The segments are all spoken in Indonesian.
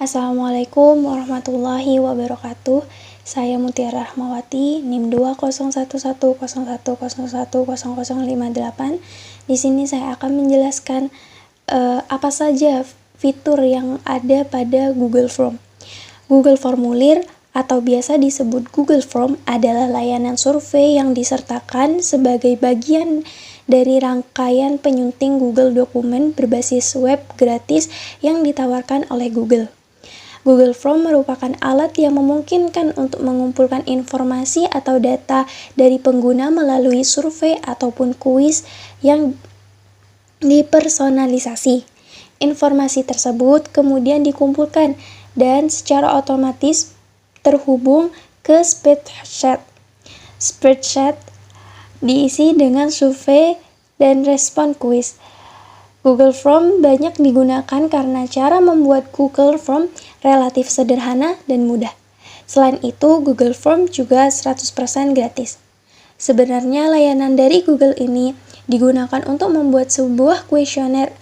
Assalamualaikum warahmatullahi wabarakatuh. Saya Mutiara Rahmawati, NIM 2011010101058. Di sini saya akan menjelaskan apa saja fitur yang ada pada Google Form. Google Formulir atau biasa disebut Google Form adalah layanan survei yang disertakan sebagai bagian dari rangkaian penyunting Google Dokumen berbasis web gratis yang ditawarkan oleh Google. Google Form merupakan alat yang memungkinkan untuk mengumpulkan informasi atau data dari pengguna melalui survei ataupun kuis yang dipersonalisasi. Informasi tersebut kemudian dikumpulkan dan secara otomatis terhubung ke spreadsheet. Spreadsheet diisi dengan survei dan respon kuis. Google Form banyak digunakan karena cara membuat Google Form relatif sederhana dan mudah. Selain itu, Google Form juga 100% gratis. Sebenarnya layanan dari Google ini digunakan untuk membuat sebuah kuesioner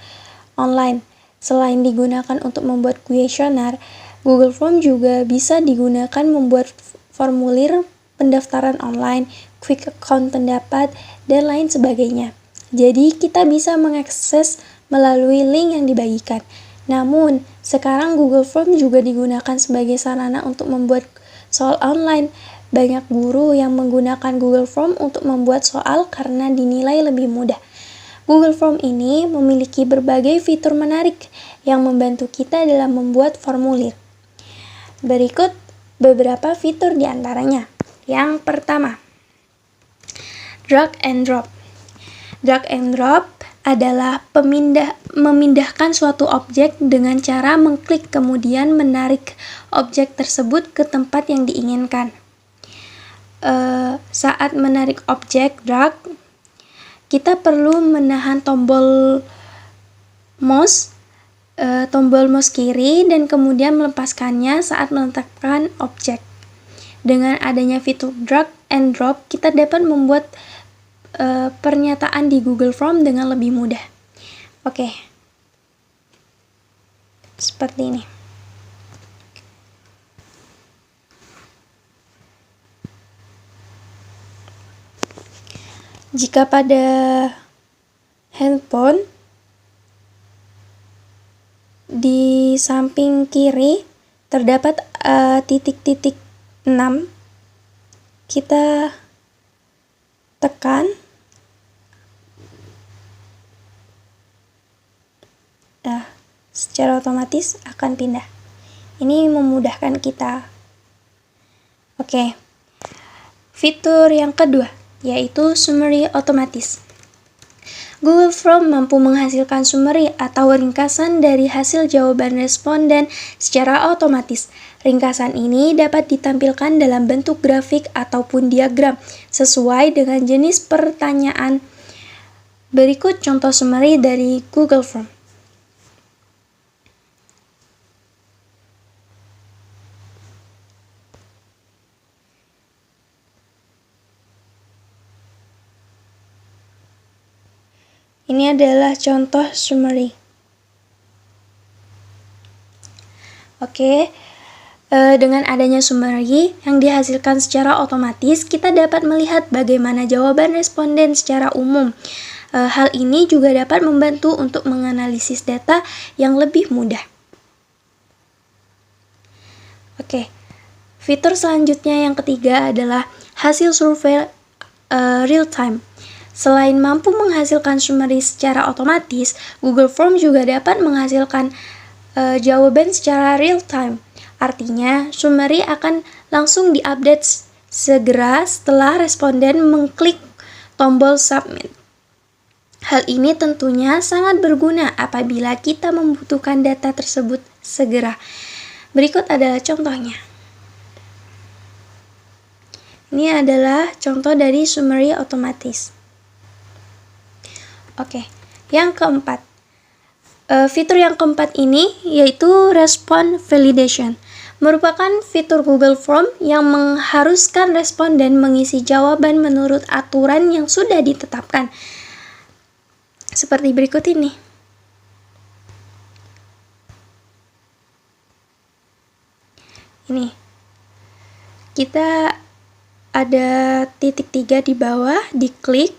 online. Selain digunakan untuk membuat kuesioner, Google Form juga bisa digunakan membuat formulir pendaftaran online, quick account pendapat, dan lain sebagainya. Jadi kita bisa mengakses melalui link yang dibagikan. Namun, sekarang Google Form juga digunakan sebagai sarana untuk membuat soal online. Banyak guru yang menggunakan Google Form untuk membuat soal karena dinilai lebih mudah. Google Form ini memiliki berbagai fitur menarik yang membantu kita dalam membuat formulir. Berikut beberapa fitur di antaranya. Yang pertama, drag and drop. Drag and drop adalah memindahkan suatu objek dengan cara mengklik kemudian menarik objek tersebut ke tempat yang diinginkan. Saat menarik objek drag, kita perlu menahan tombol mouse kiri dan kemudian melepaskannya saat meletakkan objek. Dengan adanya fitur drag and drop, kita dapat membuat pernyataan di Google Form dengan lebih mudah. Oke. Seperti ini. Jika pada handphone di samping kiri terdapat titik-titik 6, kita tekan secara otomatis akan pindah. Ini memudahkan kita. Oke. Fitur yang kedua yaitu summary otomatis. Google Form mampu menghasilkan summary atau ringkasan dari hasil jawaban responden secara otomatis. Ringkasan ini dapat ditampilkan dalam bentuk grafik ataupun diagram sesuai dengan jenis pertanyaan. Berikut contoh summary dari Google Form. Ini adalah contoh summary. Oke, dengan adanya summary yang dihasilkan secara otomatis, kita dapat melihat bagaimana jawaban responden secara umum. Hal ini juga dapat membantu untuk menganalisis data yang lebih mudah. Oke, fitur selanjutnya yang ketiga adalah hasil survei real time. Selain mampu menghasilkan summary secara otomatis, Google Form juga dapat menghasilkan jawaban secara real time. Artinya, summary akan langsung diupdate segera setelah responden mengklik tombol submit. Hal ini tentunya sangat berguna apabila kita membutuhkan data tersebut segera. Berikut adalah contohnya. Ini adalah contoh dari summary otomatis. Oke, yang keempat. Fitur yang keempat ini yaitu Response Validation. Merupakan fitur Google Form yang mengharuskan responden mengisi jawaban menurut aturan yang sudah ditetapkan. Seperti berikut ini. kita ada titik 3 di bawah, diklik,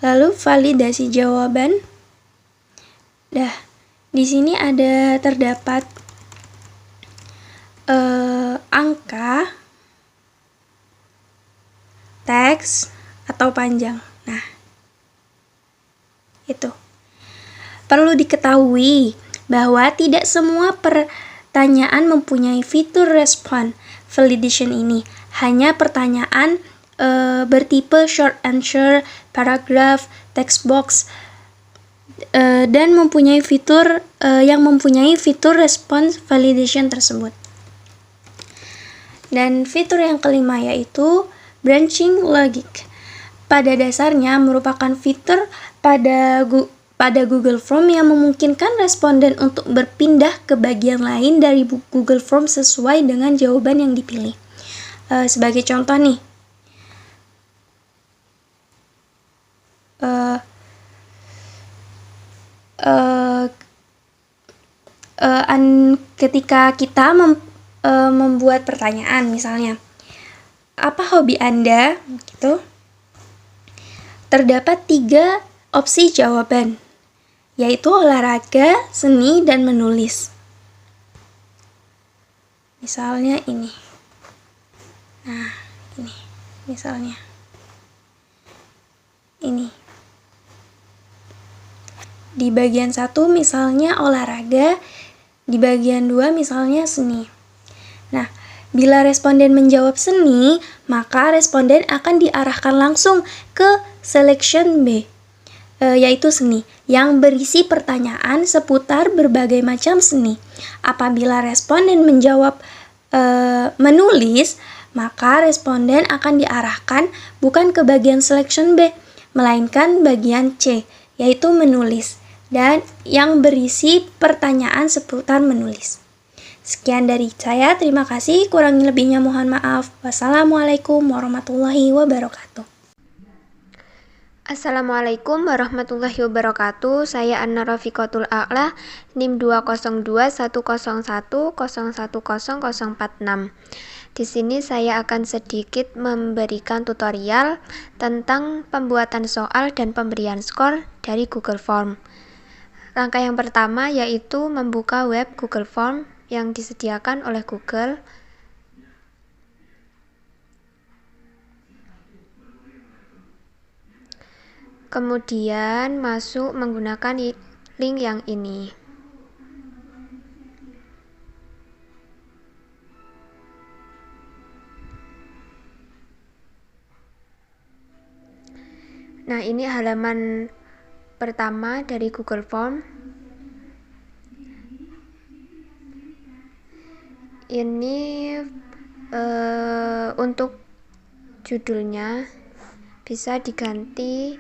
lalu validasi jawaban. Di sini ada terdapat angka, teks, atau panjang. Nah, itu. Perlu diketahui bahwa tidak semua pertanyaan mempunyai fitur respon validation ini. Hanya pertanyaan bertipe short answer, paragraph, text box, dan mempunyai fitur yang mempunyai fitur response validation tersebut. Dan fitur yang kelima yaitu branching logic. Pada dasarnya merupakan fitur pada Google Form yang memungkinkan responden untuk berpindah ke bagian lain dari Google Form sesuai dengan jawaban yang dipilih. Sebagai contoh nih, ketika kita membuat pertanyaan, misalnya, apa hobi Anda? Gitu. Terdapat 3 opsi jawaban, yaitu olahraga, seni, dan menulis. Misalnya ini. Nah, ini. Misalnya. Ini. Di bagian 1 misalnya olahraga, di bagian 2 misalnya seni. Nah, bila responden menjawab seni, maka responden akan diarahkan langsung ke selection B, yaitu seni, yang berisi pertanyaan seputar berbagai macam seni. Apabila responden menjawab menulis, maka responden akan diarahkan bukan ke bagian selection B, melainkan bagian C, yaitu menulis, dan yang berisi pertanyaan seputar menulis. Sekian dari saya, terima kasih, kurang lebihnya mohon maaf. Wassalamualaikum warahmatullahi wabarakatuh. Assalamualaikum warahmatullahi wabarakatuh. Saya Anna Rafiqatul A'la, NIM 2021010100046. Di sini saya akan sedikit memberikan tutorial tentang pembuatan soal dan pemberian skor dari Google Form. Langkah yang pertama yaitu membuka web Google Form yang disediakan oleh Google. Kemudian masuk menggunakan link yang ini. Nah, ini halaman pertama dari Google Form. Ini untuk judulnya bisa diganti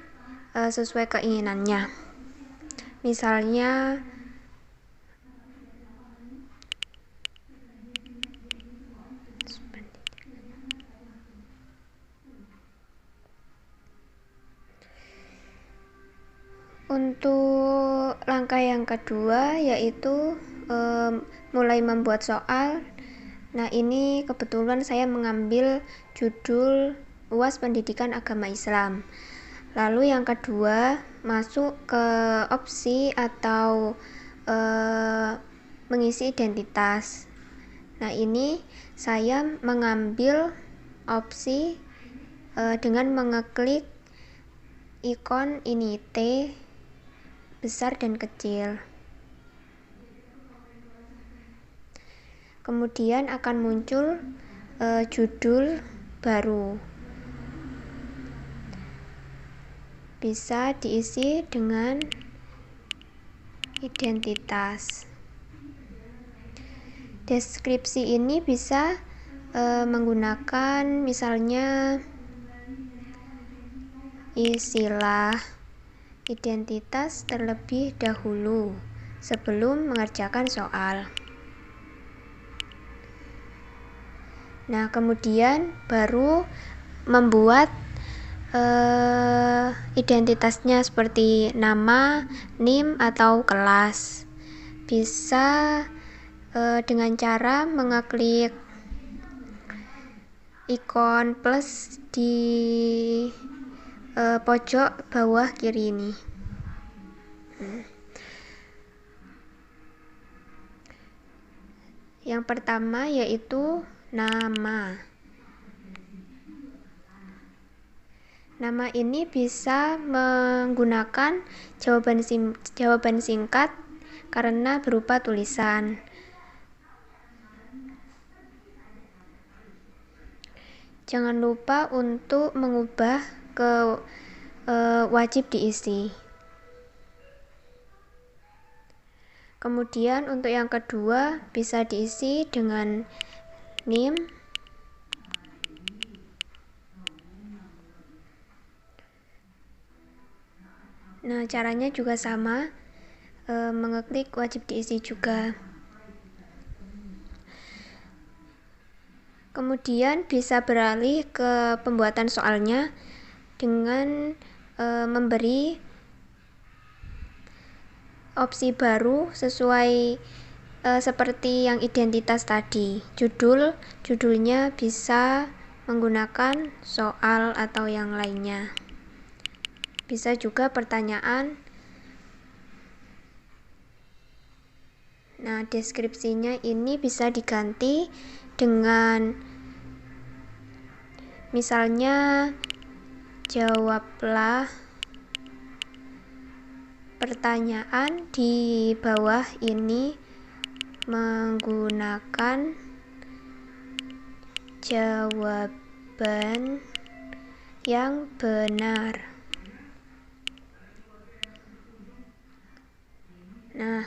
sesuai keinginannya. Misalnya untuk langkah yang kedua yaitu mulai membuat soal. Nah, ini kebetulan saya mengambil judul UAS Pendidikan Agama Islam. Lalu yang kedua, masuk ke opsi atau mengisi identitas. Nah, ini saya mengambil opsi dengan mengeklik ikon ini T besar dan kecil. Kemudian akan muncul judul baru. Bisa diisi dengan identitas. Deskripsi ini bisa menggunakan misalnya isilah identitas terlebih dahulu sebelum mengerjakan soal. Nah, kemudian baru membuat identitasnya seperti nama, NIM, atau kelas. Bisa dengan cara mengeklik ikon plus di pojok bawah kiri ini. Yang pertama yaitu nama. Nama ini bisa menggunakan jawaban singkat karena berupa tulisan. Jangan lupa untuk mengubah ke wajib diisi. Kemudian untuk yang kedua bisa diisi dengan NIM. Nah, caranya juga sama, mengeklik wajib diisi juga. Kemudian bisa beralih ke pembuatan soalnya dengan memberi opsi baru sesuai seperti yang identitas tadi. Judulnya bisa menggunakan soal atau yang lainnya. Bisa juga pertanyaan. Nah, deskripsinya ini bisa diganti dengan misalnya jawablah pertanyaan di bawah ini menggunakan jawaban yang benar. Nah,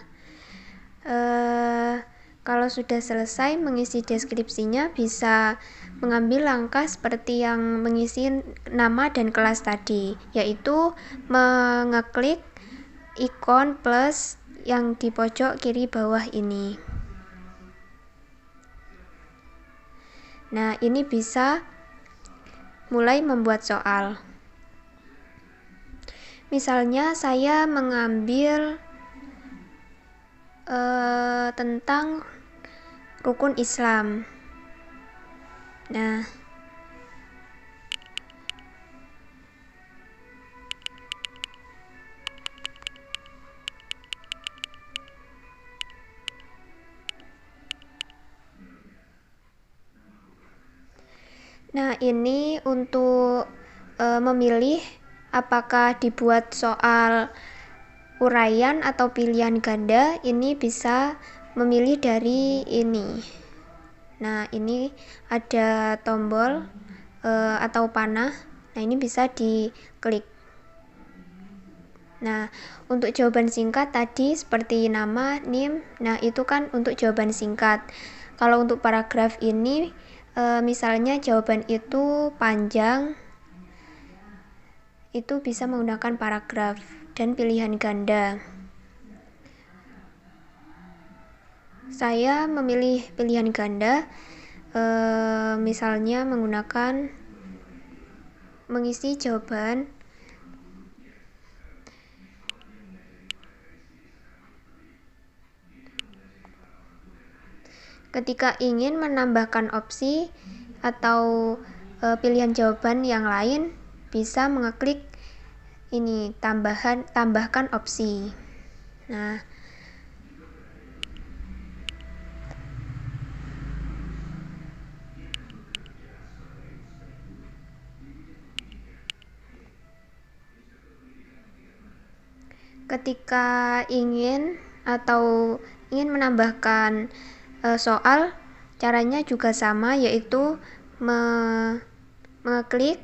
kalau sudah selesai mengisi deskripsinya, bisa mengambil langkah seperti yang mengisi nama dan kelas tadi, yaitu mengeklik ikon plus yang di pojok kiri bawah ini. Nah, ini bisa mulai membuat soal. Misalnya saya mengambil tentang rukun Islam. Nah, ini untuk memilih apakah dibuat soal uraian atau pilihan ganda, ini bisa memilih dari ini. Nah, ini ada tombol atau panah. Nah, ini bisa diklik. Nah, untuk jawaban singkat tadi seperti nama, NIM, nah itu kan untuk jawaban singkat. Kalau untuk paragraf ini, misalnya jawaban itu panjang, itu bisa menggunakan paragraf dan pilihan ganda. Saya memilih pilihan ganda, misalnya mengisi jawaban ketika ingin menambahkan opsi atau pilihan jawaban yang lain, bisa mengeklik ini tambahkan opsi. Nah, ketika ingin menambahkan soal, caranya juga sama, yaitu mengeklik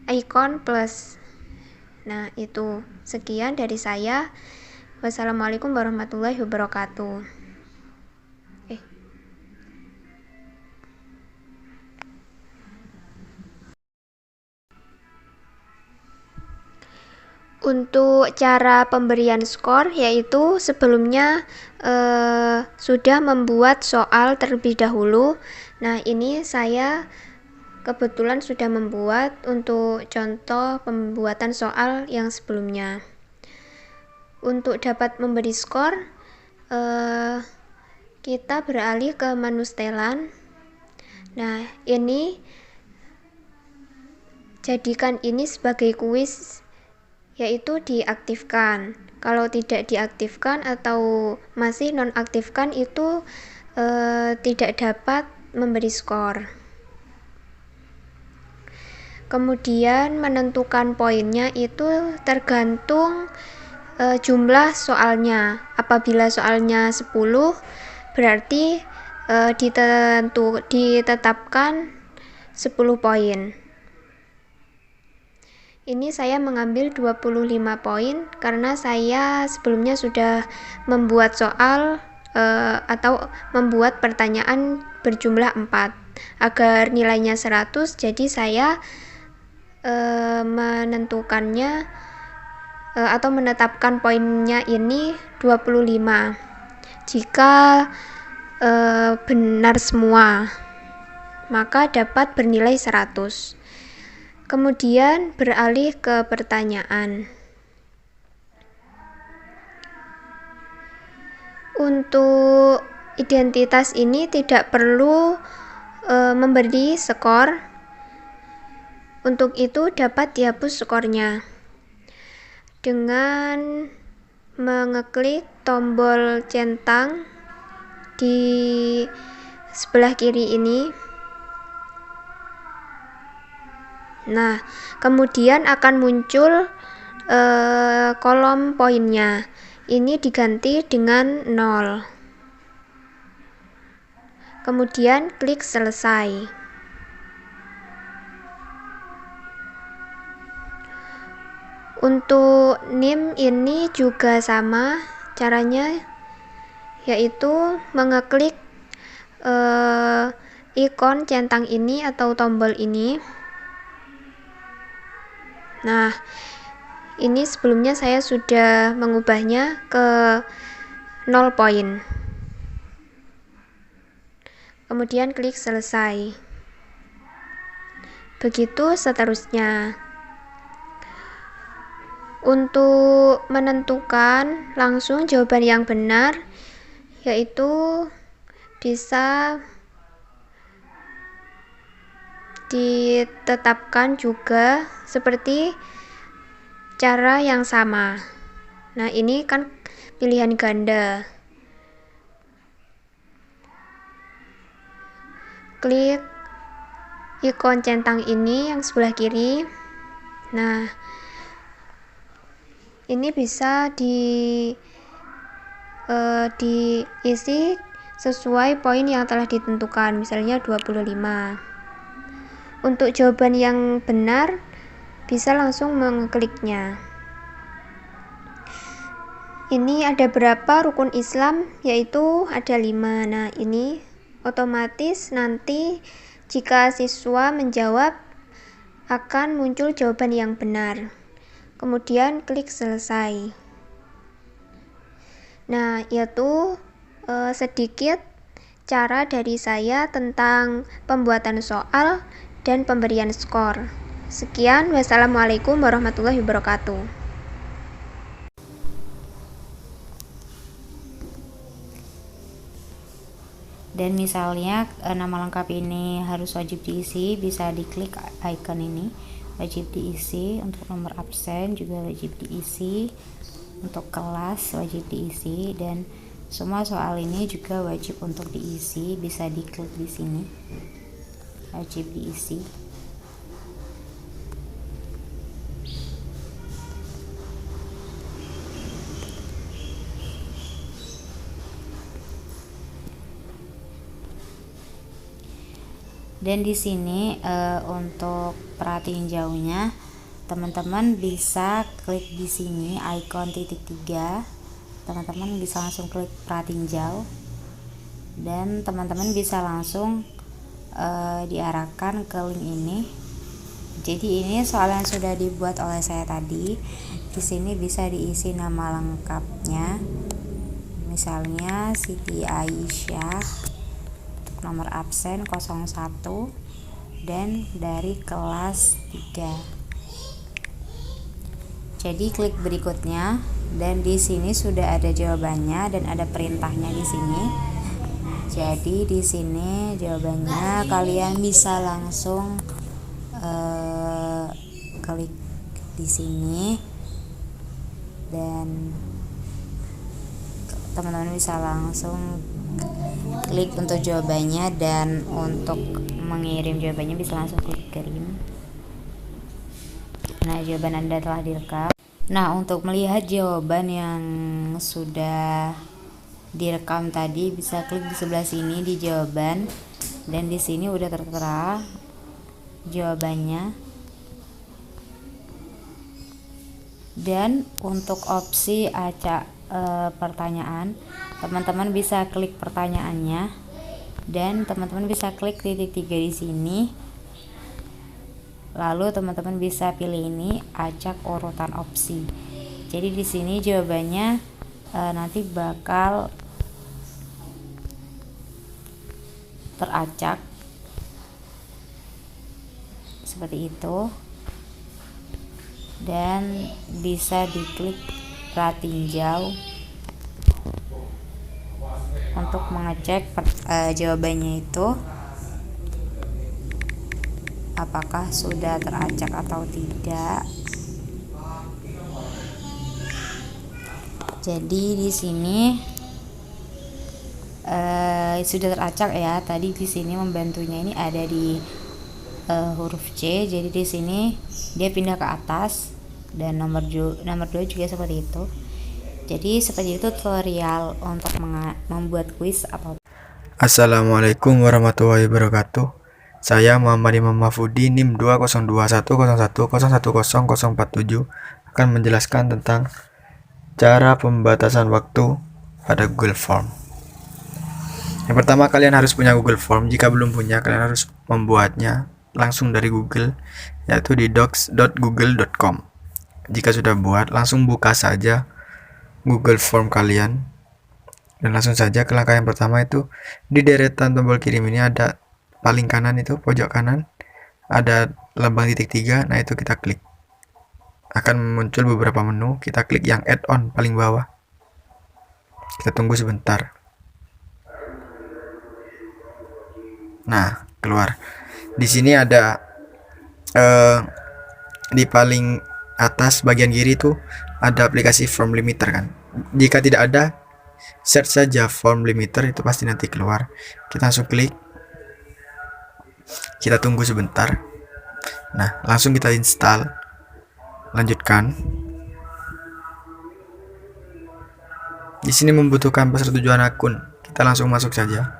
ikon plus. Nah, itu sekian dari saya. Wassalamualaikum warahmatullahi wabarakatuh. Untuk cara pemberian skor, yaitu sebelumnya sudah membuat soal terlebih dahulu. Nah, ini saya kebetulan sudah membuat untuk contoh pembuatan soal yang sebelumnya. Untuk dapat memberi skor, kita beralih ke menu setelan. Nah, ini jadikan ini sebagai kuis, yaitu diaktifkan. Kalau tidak diaktifkan atau masih nonaktifkan itu tidak dapat memberi skor. Kemudian menentukan poinnya itu tergantung jumlah soalnya. Apabila soalnya 10 berarti ditetapkan 10 poin. Ini saya mengambil 25 poin karena saya sebelumnya sudah membuat soal atau membuat pertanyaan berjumlah 4 agar nilainya 100, jadi saya menentukannya atau menetapkan poinnya ini 25 jika benar semua, maka dapat bernilai 100. Kemudian beralih ke pertanyaan. Untuk identitas ini tidak perlu memberi skor. Untuk itu dapat dihapus skornya dengan mengeklik tombol centang di sebelah kiri ini. Nah, kemudian akan muncul kolom poinnya. Ini diganti dengan 0. Kemudian klik selesai. Untuk NIM ini juga sama caranya, yaitu mengeklik ikon centang ini atau tombol ini. Nah, ini sebelumnya saya sudah mengubahnya ke 0 poin. Kemudian klik selesai. Begitu seterusnya. Untuk menentukan langsung jawaban yang benar, yaitu bisa ditetapkan juga seperti cara yang sama. Nah, ini kan pilihan ganda. Klik ikon centang ini yang sebelah kiri. Nah, ini bisa diisi sesuai poin yang telah ditentukan, misalnya 25. Untuk jawaban yang benar bisa langsung mengkliknya. Ini ada berapa rukun Islam, yaitu ada 5. Nah, ini otomatis nanti jika siswa menjawab akan muncul jawaban yang benar. Kemudian klik selesai. Nah, itu sedikit cara dari saya tentang pembuatan soal dan pemberian skor. Sekian, wassalamualaikum warahmatullahi wabarakatuh. Dan misalnya nama lengkap ini harus wajib diisi, bisa diklik icon ini, wajib diisi. Untuk nomor absen juga wajib diisi, untuk kelas wajib diisi, dan semua soal ini juga wajib untuk diisi. Bisa diklik di sini, wajib diisi. Dan di sini untuk perhatiin jauhnya, teman-teman bisa klik di sini icon titik 3. Teman-teman bisa langsung klik perhatiin jauh, dan teman-teman bisa langsung diarahkan ke link ini. Jadi ini soal yang sudah dibuat oleh saya tadi. Di sini bisa diisi nama lengkapnya, misalnya Siti Aisyah, nomor absen 01, dan dari kelas 3. Jadi klik berikutnya, dan di sini sudah ada jawabannya dan ada perintahnya di sini. Jadi di sini jawabannya kalian bisa langsung klik di sini dan teman-teman bisa langsung klik untuk jawabannya, dan untuk mengirim jawabannya bisa langsung klik kirim. Nah, jawaban Anda telah direkam. Nah, untuk melihat jawaban yang sudah direkam tadi bisa klik di sebelah sini di jawaban, dan di sini udah tertera jawabannya. Dan untuk opsi acak pertanyaan, teman-teman bisa klik pertanyaannya dan teman-teman bisa klik titik 3 di sini. Lalu teman-teman bisa pilih ini acak urutan opsi. Jadi di sini jawabannya nanti bakal teracak seperti itu, dan bisa diklik pratinjau untuk mengecek jawabannya itu apakah sudah teracak atau tidak. Jadi di sini sudah teracak ya. Tadi di sini membantunya ini ada di huruf C. Jadi di sini dia pindah ke atas, dan nomor 2 juga seperti itu. Jadi seperti itu tutorial untuk membuat kuis atau. Assalamualaikum warahmatullahi wabarakatuh. Saya Muhammad Imam Mahfudi, NIM 20210101047, akan menjelaskan tentang cara pembatasan waktu pada Google Form. Yang pertama, kalian harus punya Google Form. Jika belum punya, kalian harus membuatnya langsung dari Google, yaitu di docs.google.com. Jika sudah buat, langsung buka saja Google Form kalian dan langsung saja ke langkah yang pertama. Itu di deretan tombol kirim ini ada paling kanan, itu pojok kanan ada lambang titik 3. Nah, itu kita klik, akan muncul beberapa menu. Kita klik yang add-on paling bawah, kita tunggu sebentar. Nah, keluar. Di sini ada di paling atas bagian kiri itu ada aplikasi form limiter kan. Jika tidak ada, search saja form limiter, itu pasti nanti keluar. Kita langsung klik, kita tunggu sebentar. Nah, langsung kita install, lanjutkan. Di sini membutuhkan persetujuan akun, kita langsung masuk saja.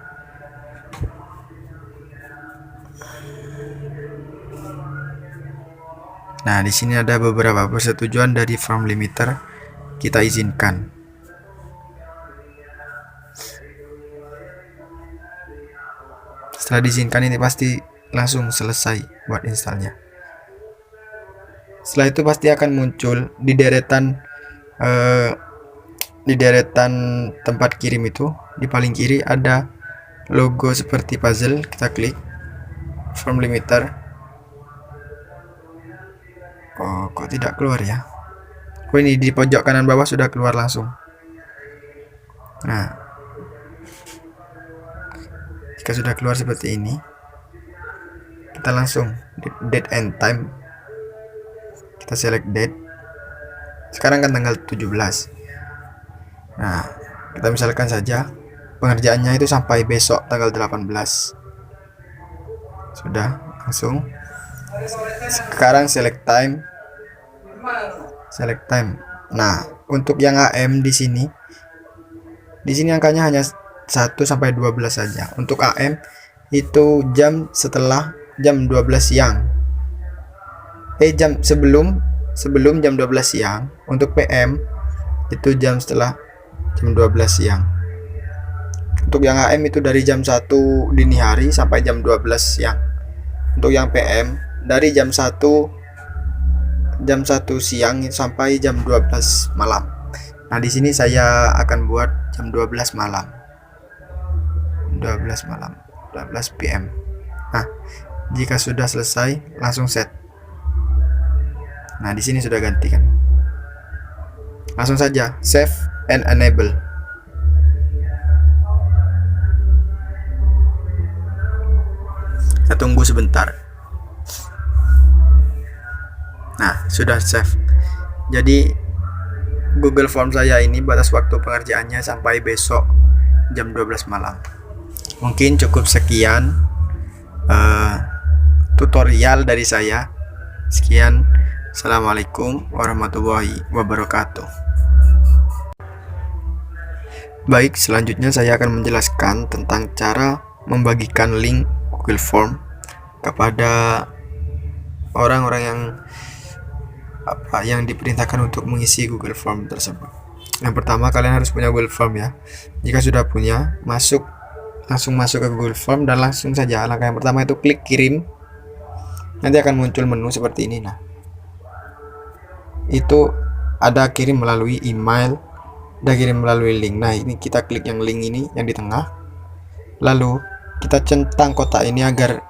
Nah, di sini ada beberapa persetujuan dari form limiter, kita izinkan. Setelah diizinkan, ini pasti langsung selesai buat installnya. Setelah itu pasti akan muncul di deretan tempat kirim itu, di paling kiri ada logo seperti puzzle. Kita klik form limiter. Kok tidak keluar ya? Ini di pojok kanan bawah sudah keluar langsung. Nah, jika sudah keluar seperti ini, kita langsung date and time, kita select date. Sekarang kan tanggal 17. Nah, kita misalkan saja pengerjaannya itu sampai besok tanggal 18. Sudah, langsung. Sekarang select time. Nah, untuk yang AM di sini angkanya hanya 1 sampai 12 saja. Untuk AM itu jam setelah jam 12 siang. Jam sebelum jam 12 siang. Untuk PM itu jam setelah jam 12 siang. Untuk yang AM itu dari jam 1 dini hari sampai jam 12 siang. Untuk yang PM dari jam 1 siang sampai jam 12 malam. Nah, di sini saya akan buat jam 12 malam. 12 PM. Nah, jika sudah selesai, langsung set. Nah, di sini sudah ganti kan. Langsung saja save and enable. Kita tunggu sebentar. Nah, sudah save. Jadi Google Form saya ini batas waktu pengerjaannya sampai besok jam 12 malam. Mungkin cukup sekian tutorial dari saya. Sekian. Assalamualaikum warahmatullahi wabarakatuh. Baik, selanjutnya saya akan menjelaskan tentang cara membagikan link Google Form kepada orang-orang yang diperintahkan untuk mengisi Google Form tersebut. Yang pertama, kalian harus punya Google Form ya. Jika sudah punya, langsung masuk ke Google Form dan langsung saja langkah yang pertama itu klik kirim. Nanti akan muncul menu seperti ini. Nah, itu ada kirim melalui email, ada kirim melalui link. Nah, ini kita klik yang link ini yang di tengah, lalu kita centang kotak ini agar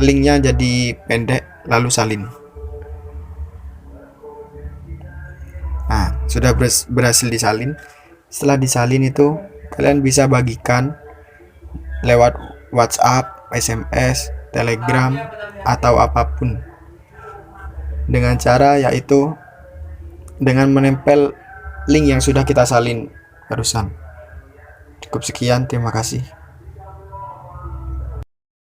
linknya jadi pendek, lalu salin. Nah, sudah berhasil disalin. Setelah disalin itu kalian bisa bagikan lewat WhatsApp, SMS, Telegram, atau apapun, dengan cara yaitu dengan menempel link yang sudah kita salin barusan. Cukup sekian, terima kasih.